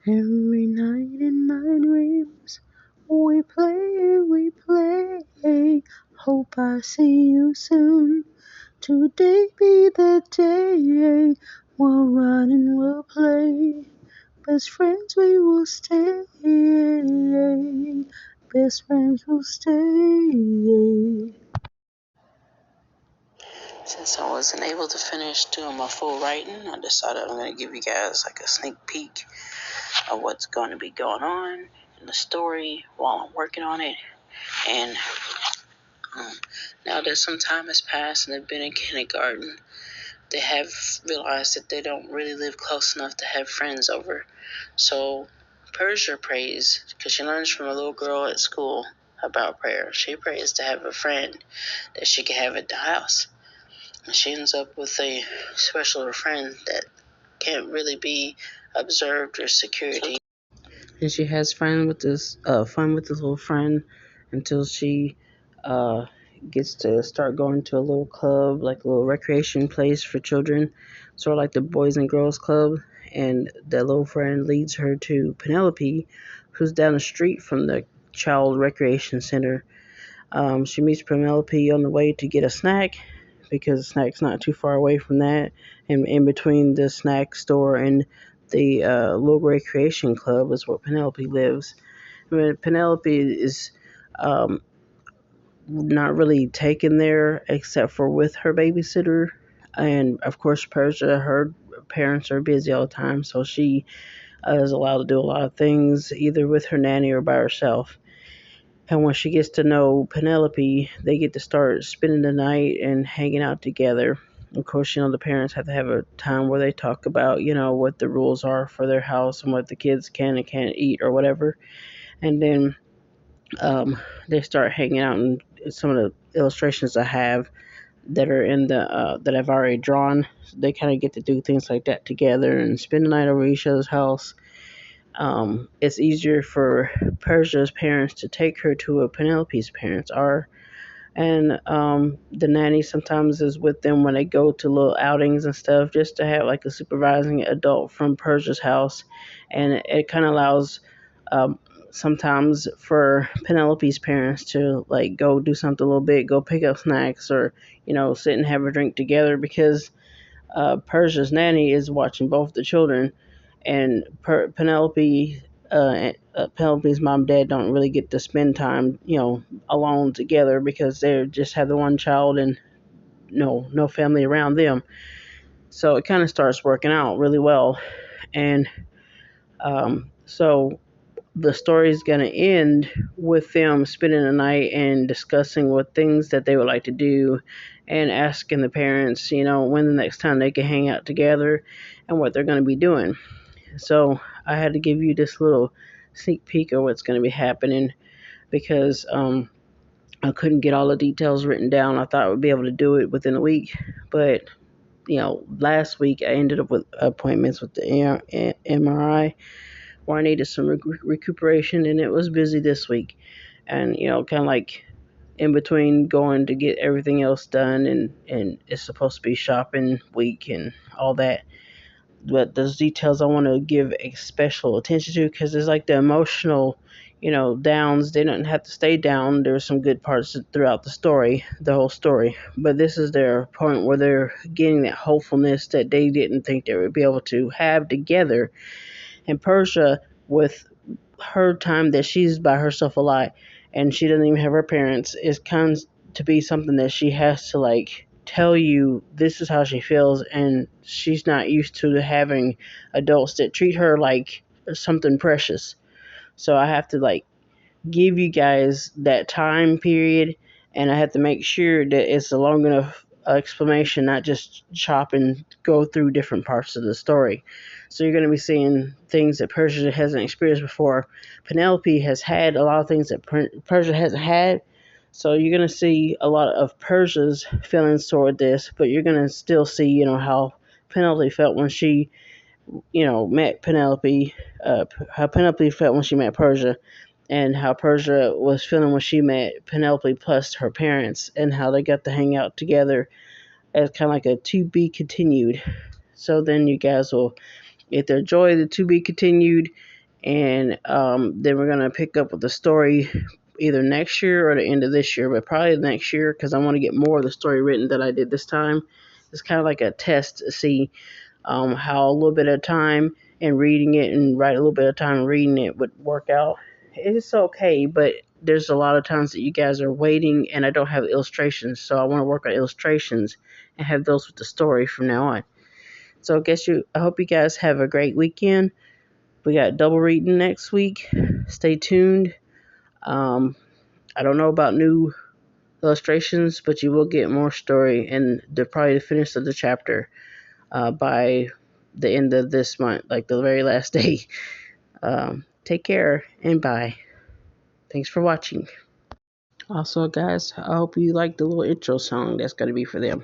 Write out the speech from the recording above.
Every night in my dreams, we play. Hope I see you soon. Today be the day. We'll run and we'll play. Best friends we will stay. Best friends will stay. Since I wasn't able to finish doing my full writing, I decided I'm going to give you guys like a sneak peek of what's going to be going on in the story while I'm working on it. And now that some time has passed and they've been in kindergarten, they have realized that they don't really live close enough to have friends over. So Persia prays, because she learns from a little girl at school about prayer. She prays to have a friend that she can have at the house. And she ends up with a special friend that can't really be observed or security. And she has fun with this little friend until she uh, gets to start going to a little club, like a little recreation place for children, sort of like the Boys and Girls Club. And that little friend leads her to Penelope, who's down the street from the child recreation center. She meets Penelope on the way to get a snack because the snack's not too far away from that. And in between the snack store and the little recreation club is where Penelope lives. I mean, Penelope is um, not really taken there except for with her babysitter. And of course, Persia, her parents are busy all the time, so she is allowed to do a lot of things either with her nanny or by herself. And when she gets to know Penelope, they get to start spending the night and hanging out together. Of course, the parents have to have a time where they talk about, what the rules are for their house and what the kids can and can't eat or whatever. And then they start hanging out, and some of the illustrations I have that are in the that I've already drawn, they kind of get to do things like that together and spend the night over each other's house. It's easier for Persia's parents to take her to where Penelope's parents are. And the nanny sometimes is with them when they go to little outings and stuff, just to have like a supervising adult from Persia's house. And it kind of allows um, sometimes for Penelope's parents to like go do something a little bit, go pick up snacks or, sit and have a drink together because Persia's nanny is watching both the children, and Penelope's mom and dad don't really get to spend time, alone together because they just have the one child and no family around them. So it kind of starts working out really well, and so the story is going to end with them spending the night and discussing what things that they would like to do and asking the parents, when the next time they can hang out together and what they're going to be doing. So I had to give you this little sneak peek of what's going to be happening because I couldn't get all the details written down. I thought I would be able to do it within a week, but last week I ended up with appointments with the MRI where I needed some recuperation, and it was busy this week. And kind of like in between going to get everything else done, and it's supposed to be shopping week and all that. But those details I want to give a special attention to because it's like the emotional, downs. They don't have to stay down. There's some good parts throughout the story, the whole story. But this is their point where they're getting that hopefulness that they didn't think they would be able to have together. And Persia, with her time that she's by herself a lot and she doesn't even have her parents, it comes to be something that she has to like tell you this is how she feels, and she's not used to having adults that treat her like something precious. So I have to like give you guys that time period, and I have to make sure that it's a long enough explanation, not just chop and go through different parts of the story. So you're going to be seeing things that Persia hasn't experienced before. Penelope has had a lot of things that Persia hasn't had. So you're going to see a lot of Persia's feelings toward this, but you're going to still see, how Penelope felt when she, met Penelope, how Penelope felt when she met Persia, and how Persia was feeling when she met Penelope plus her parents, and how they got to hang out together as kind of like a to be continued. So then you guys will If they're joy, the to be continued. And then we're going to pick up with the story either next year or the end of this year, but probably next year because I want to get more of the story written than I did this time. It's kind of like a test to see how a little bit of time and reading it and write a little bit of time reading it would work out. It's okay, but there's a lot of times that you guys are waiting and I don't have illustrations, so I want to work on illustrations and have those with the story from now on. So I hope you guys have a great weekend. We got double reading next week. Stay tuned. I don't know about new illustrations, but you will get more story and probably the finish of the chapter by the end of this month, like the very last day. Take care and bye. Thanks for watching. Also, guys, I hope you like the little intro song that's going to be for them.